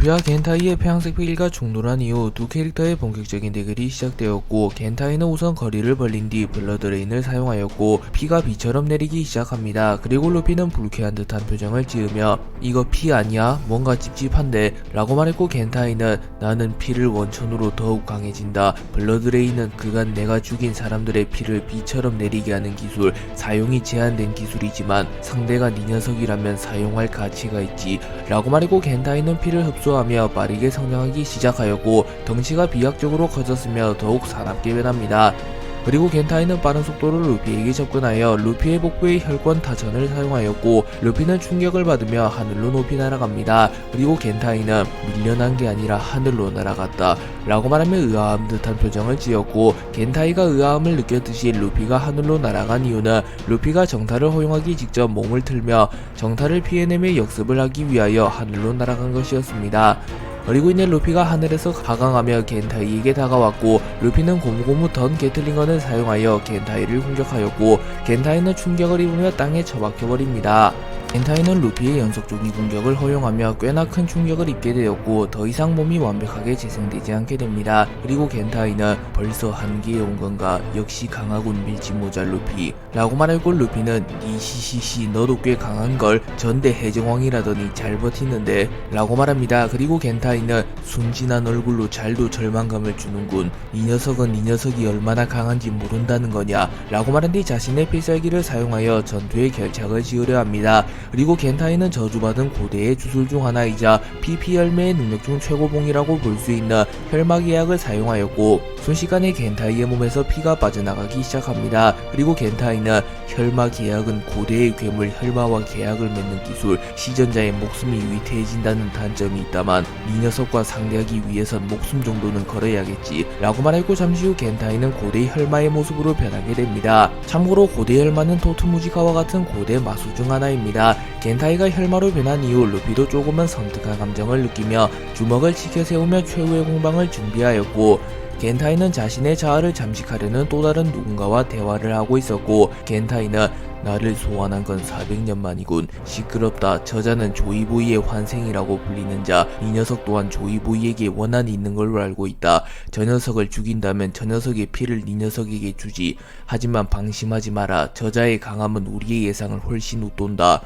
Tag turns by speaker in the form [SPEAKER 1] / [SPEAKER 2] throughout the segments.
[SPEAKER 1] 루피와 겐타이의 폐양색 피일가 충돌한 이후 두 캐릭터의 본격적인 대결이 시작되었고, 겐타이는 우선 거리를 벌린 뒤 블러드레인을 사용하였고 피가 비처럼 내리기 시작합니다. 그리고 루피는 불쾌한 듯한 표정을 지으며 이거 피 아니야? 뭔가 찝찝한데? 라고 말했고, 겐타이는 나는 피를 원천으로 더욱 강해진다. 블러드레인은 그간 내가 죽인 사람들의 피를 비처럼 내리게 하는 기술, 사용이 제한된 기술이지만 상대가 네 녀석이라면 사용할 가치가 있지. 라고 말했고, 겐타이는 피를 흡수하며 빠르게 성장하기 시작하였고 덩치가 비약적으로 커졌으며 더욱 사납게 변합니다. 그리고 겐타이는 빠른 속도로 루피에게 접근하여 루피의 복부에 혈권 타전을 사용하였고 루피는 충격을 받으며 하늘로 높이 날아갑니다. 그리고 겐타이는 밀려난 게 아니라 하늘로 날아갔다 라고 말하며 의아함 듯한 표정을 지었고, 겐타이가 의아함을 느꼈듯이 루피가 하늘로 날아간 이유는 루피가 정타를 허용하기 직전 몸을 틀며 정타를 피해내며 역습을 하기 위하여 하늘로 날아간 것이었습니다. 그리고 이내 루피가 하늘에서 하강하며 겐타이에게 다가왔고 루피는 고무고무 던 게틀링건을 사용하여 겐타이를 공격하였고 겐타이는 충격을 입으며 땅에 처박혀버립니다. 겐타이는 루피의 연속조기 공격을 허용하며 꽤나 큰 충격을 입게 되었고 더 이상 몸이 완벽하게 재생되지 않게 됩니다. 그리고 겐타이는 벌써 한계에 온 건가, 역시 강하군 밀짚모자 루피 라고 말하고, 루피는 니시시시 너도 꽤 강한걸, 전대 해적왕이라더니 잘 버티는데 라고 말합니다. 그리고 겐타이는 순진한 얼굴로 잘도 절망감을 주는군, 이 녀석은 이 녀석이 얼마나 강한지 모른다는 거냐 라고 말한 뒤 자신의 필살기를 사용하여 전투에 결착을 지으려 합니다. 그리고 겐타이는 저주받은 고대의 주술 중 하나이자 PP 열매의 능력 중 최고봉이라고 볼 수 있는 혈막 예약을 사용하였고 순식간에 겐타이의 몸에서 피가 빠져나가기 시작합니다. 그리고 겐타이는 혈막 예약은 고대의 괴물 혈마와 계약을 맺는 기술, 시전자의 목숨이 위태해진다는 단점이 있다만 이 녀석과 상대하기 위해선 목숨 정도는 걸어야겠지 라고 말했고, 잠시 후 겐타이는 고대 혈마의 모습으로 변하게 됩니다. 참고로 고대 혈마는 토트무지카와 같은 고대 마수 중 하나입니다. 겐타이가 혈마로 변한 이후 루피도 조금은 섬뜩한 감정을 느끼며 주먹을 치켜세우며 최후의 공방을 준비하였고, 겐타이는 자신의 자아를 잠식하려는 또 다른 누군가와 대화를 하고 있었고 겐타이는 나를 소환한 건 400년 만이군. 시끄럽다. 저자는 조이보이의 환생이라고 불리는 자. 이 녀석 또한 조이보이에게 원한이 있는 걸로 알고 있다. 저 녀석을 죽인다면 저 녀석의 피를 이 녀석에게 주지. 하지만 방심하지 마라. 저자의 강함은 우리의 예상을 훨씬 웃돈다.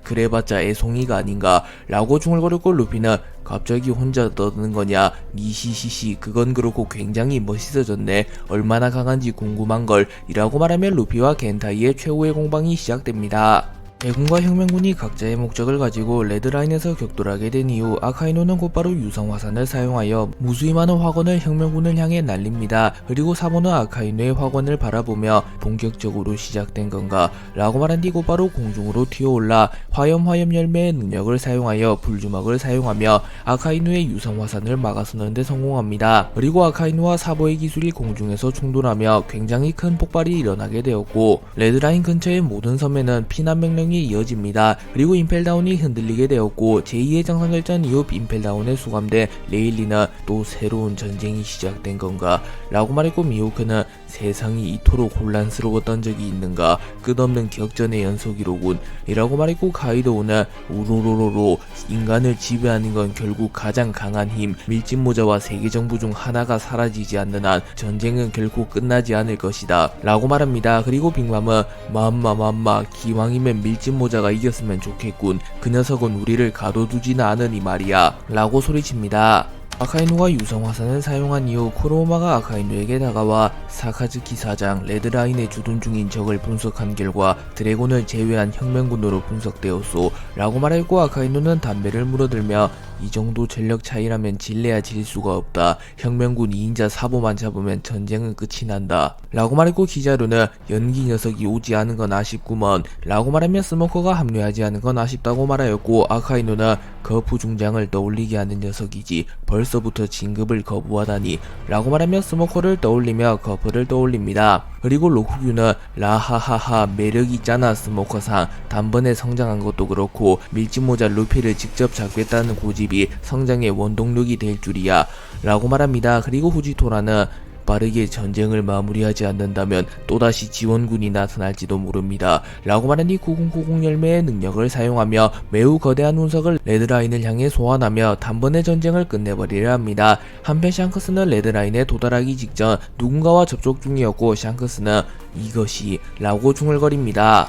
[SPEAKER 1] 그래봤자 애송이가 아닌가 라고 중얼거렸고, 루피는 갑자기 혼자 떠드는 거냐, 니시시시 그건 그렇고 굉장히 멋있어졌네, 얼마나 강한지 궁금한걸 이라고 말하며 루피와 겐타이의 최후의 공방이 시작됩니다. 대군과 혁명군이 각자의 목적을 가지고 레드라인에서 격돌하게 된 이후 아카이노는 곧바로 유성화산을 사용하여 무수히 많은 화건을 혁명군을 향해 날립니다. 그리고 사모는 아카이노의 화건을 바라보며 본격적으로 시작된 건가 라고 말한 뒤 곧바로 공중으로 튀어올라 화염 열매의 능력을 사용하여 불주먹을 사용하며 아카이노의 유성화산을 막아서는 데 성공합니다. 그리고 아카이노와 사보의 기술이 공중에서 충돌하며 굉장히 큰 폭발이 일어나게 되었고 레드라인 근처의 모든 섬에는 피난 명령이 이어집니다. 그리고 임펠다운이 흔들리게 되었고 제2의 정상결전 이후 임펠다운에 수감된 레일리는 또 새로운 전쟁이 시작된 건가 라고 말했고, 미호크는 세상이 이토록 혼란스러웠던 적이 있는가, 끝없는 격전의 연속이로군 이라고 말했고, 카이도우는 우로로로로 인간을 지배하는 건 결국 가장 강한 힘 밀짚모자와 세계정부 중 하나가 사라지지 않는 한 전쟁은 결코 끝나지 않을 것이다 라고 말합니다. 그리고 빅맘은 맘마 기왕이면 밀짚모자가 이겼으면 좋겠군, 그 녀석은 우리를 가둬두지는 않으니 말이야 라고 소리칩니다. 아카이노가 유성화산을 사용한 이후 쿠로우마가 아카이노에게 다가와 사카즈키 사장 레드라인에 주둔 중인 적을 분석한 결과 드래곤을 제외한 혁명군으로 분석되었소 라고 말했고, 아카이노는 담배를 물어들며 이 정도 전력 차이라면 질래야 질 수가 없다. 혁명군 2인자 사보만 잡으면 전쟁은 끝이 난다 라고 말했고, 기자루는 연기 녀석이 오지 않은 건 아쉽구먼 라고 말하며 스모커가 합류하지 않은 건 아쉽다고 말하였고, 아카이노는 거푸 중장을 떠올리게 하는 녀석이지 벌써부터 진급을 거부하다니 라고 말하며 스모커를 떠올리며 거푸를 떠올립니다. 그리고 로쿠규는 라하하하 매력있잖아 스모커상, 단번에 성장한 것도 그렇고 밀짚모자 루피를 직접 잡겠다는 고집이 성장의 원동력이 될 줄이야 라고 말합니다. 그리고 후지토라는 빠르게 전쟁을 마무리하지 않는다면 또다시 지원군이 나타날지도 모릅니다. 라고 말한 뒤 9090 열매의 능력을 사용하며 매우 거대한 운석을 레드라인을 향해 소환하며 단번에 전쟁을 끝내버리려 합니다. 한편 샹크스는 레드라인에 도달하기 직전 누군가와 접촉 중이었고 샹크스는 이것이 라고 중얼거립니다.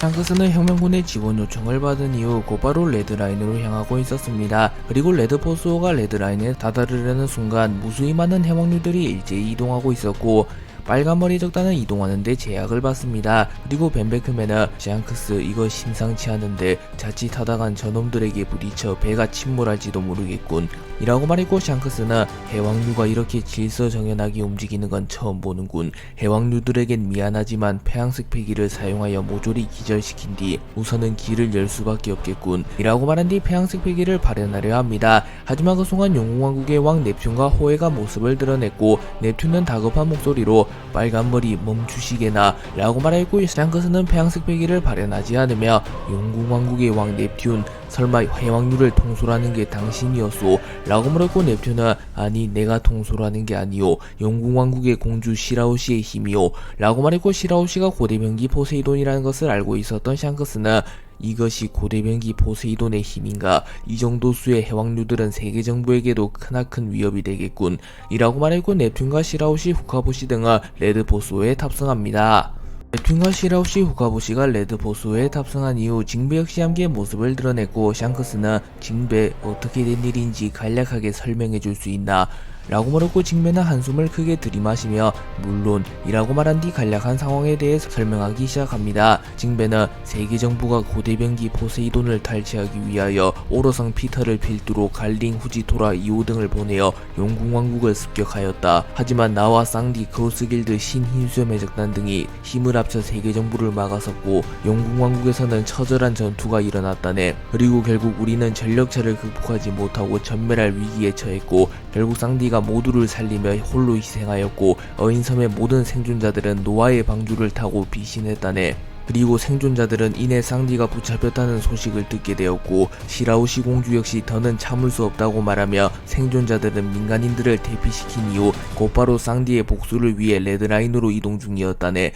[SPEAKER 1] 샹크스는 혁명군의 지원 요청을 받은 이후 곧바로 레드라인으로 향하고 있었습니다. 그리고 레드포스호가 레드라인에 다다르려는 순간 무수히 많은 해왕류들이 일제히 이동하고 있었고 빨간머리 적단은 이동하는데 제약을 받습니다. 그리고 벤베크맨은 샹크스 이거 심상치 않은데 자칫 하다간 저놈들에게 부딪혀 배가 침몰할지도 모르겠군 이라고 말했고 샹크스는 해왕류가 이렇게 질서정연하게 움직이는 건 처음 보는군. 해왕류들에겐 미안하지만 폐양색 패기를 사용하여 모조리 기절시킨 뒤 우선은 길을 열 수밖에 없겠군 이라고 말한 뒤 폐양색 패기를 발현하려 합니다. 하지만 그 순간 용궁왕국의 왕 넵튠과 호해가 모습을 드러냈고 넵튠은 다급한 목소리로 빨간머리 멈추시게나 라고 말했고 샹크스는 폐양색 패기를 발현하지 않으며 용궁왕국의 왕 넵튠 설마 해왕류를 통솔하는 게 당신이었소? 라고 물었고 넵튠은 아니 내가 통솔하는 게 아니오 용궁왕국의 공주 시라우시의 힘이오 라고 말했고 시라우시가 고대병기 포세이돈이라는 것을 알고 있었던 샹크스는 이것이 고대병기 포세이돈의 힘인가? 이 정도 수의 해왕류들은 세계 정부에게도 크나큰 위협이 되겠군 이라고 말했고 넵튠과 시라우시, 후카보시 등은 레드포스호에 탑승합니다. 넵튠과 시라우시, 후카보시가 레드포스호에 탑승한 이후 징베 역시 함께 모습을 드러냈고 샹크스는 징베 어떻게 된 일인지 간략하게 설명해 줄 수 있나? 라고 물었고 징베는 한숨을 크게 들이마시며 물론 이라고 말한 뒤 간략한 상황에 대해 설명하기 시작합니다. 징베는 세계 정부가 고대병기 포세이돈을 탈취하기 위하여 오로성 피터를 필두로 갈링, 후지토라, 이오 등을 보내어 용궁왕국을 습격하였다. 하지만 나와 쌍디, 크로스길드, 신흰수염 해적단 등이 힘을 합쳐 세계 정부를 막아섰고 용궁왕국에서는 처절한 전투가 일어났다네. 그리고 결국 우리는 전력차를 극복하지 못하고 전멸할 위기에 처했고 결국 쌍디가 모두를 살리며 홀로 희생하였고 어인섬의 모든 생존자들은 노아의 방주를 타고 피신했다네. 그리고 생존자들은 이내 쌍디가 붙잡혔다는 소식을 듣게 되었고 시라우시 공주 역시 더는 참을 수 없다고 말하며 생존자들은 민간인들을 대피시킨 이후 곧바로 쌍디의 복수를 위해 레드라인으로 이동 중이었다네.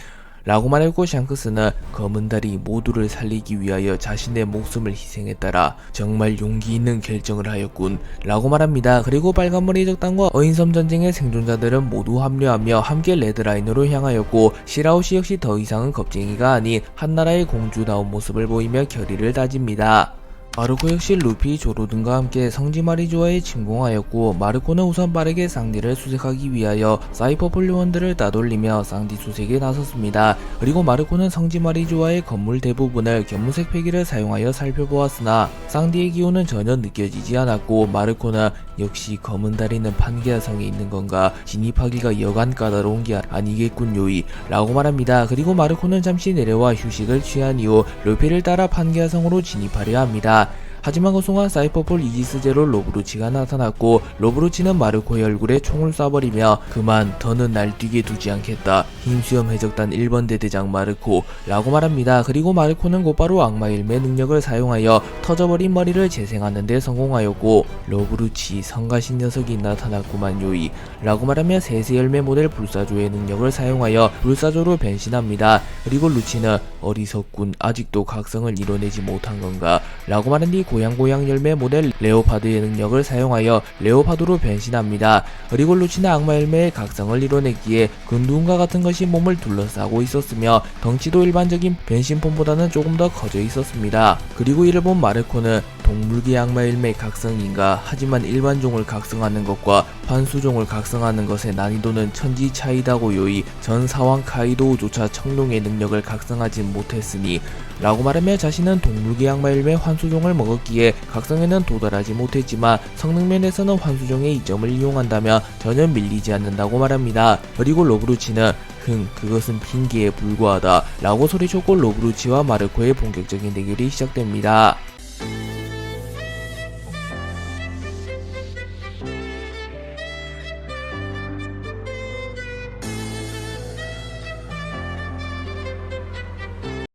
[SPEAKER 1] 라고 말했고 샹크스는 검은 달이 모두를 살리기 위하여 자신의 목숨을 희생했다라 정말 용기 있는 결정을 하였군 라고 말합니다. 그리고 빨간머리 적단과 어인섬 전쟁의 생존자들은 모두 합류하며 함께 레드라인으로 향하였고 시라우시 역시 더 이상은 겁쟁이가 아닌 한나라의 공주다운 모습을 보이며 결의를 다집니다. 마르코 역시 루피, 조로 등과 함께 성지 마리조아에 침공하였고 마르코는 우선 빠르게 쌍디를 수색하기 위하여 사이퍼 요원들을 따돌리며 쌍디 수색에 나섰습니다. 그리고 마르코는 성지 마리조아의 건물 대부분을 견문색 패기를 사용하여 살펴보았으나 쌍디의 기운은 전혀 느껴지지 않았고 마르코는 역시 검은 다리는 판게아성에 있는 건가 진입하기가 여간 까다로운 게 아니겠군요이 라고 말합니다. 그리고 마르코는 잠시 내려와 휴식을 취한 이후 루피를 따라 판게아성으로 진입하려 합니다. 하지만 그 순간 사이퍼폴 이지스 제로 로브루치가 나타났고 로브루치는 마르코의 얼굴에 총을 쏴버리며 그만 더는 날뛰게 두지 않겠다. 흰수염 해적단 1번대 대장 마르코 라고 말합니다. 그리고 마르코는 곧바로 악마 일매 능력을 사용하여 터져버린 머리를 재생하는 데 성공하였고 로브루치 성가신 녀석이 나타났구만 요이 라고 말하며 세세 열매 모델 불사조의 능력을 사용하여 불사조로 변신합니다. 그리고 루치는 어리석군 아직도 각성을 이뤄내지 못한 건가 라고 말한 뒤 고양고양 열매 모델 레오파드의 능력을 사용하여 레오파드로 변신합니다. 그리고 루치는 악마 열매의 각성을 이뤄냈기에 근두움과 같은 것이 몸을 둘러싸고 있었으며 덩치도 일반적인 변신폼보다는 조금 더 커져 있었습니다. 그리고 이를 본 마르코는 동물계 악마 열매 각성인가 하지만 일반종을 각성하는 것과 환수종을 각성하는 것의 난이도는 천지 차이다고 요이 전 사왕 카이도우조차 청룡의 능력을 각성하지 못했으니 라고 말하며 자신은 동물계 악마 열매 환수종을 먹었기에 각성에는 도달하지 못했지만 성능면에서는 환수종의 이점을 이용한다면 전혀 밀리지 않는다고 말합니다. 그리고 로브루치는 그것은 핑계에 불과하다 라고 소리쳤고 로브루치와 마르코의 본격적인 대결이 시작됩니다.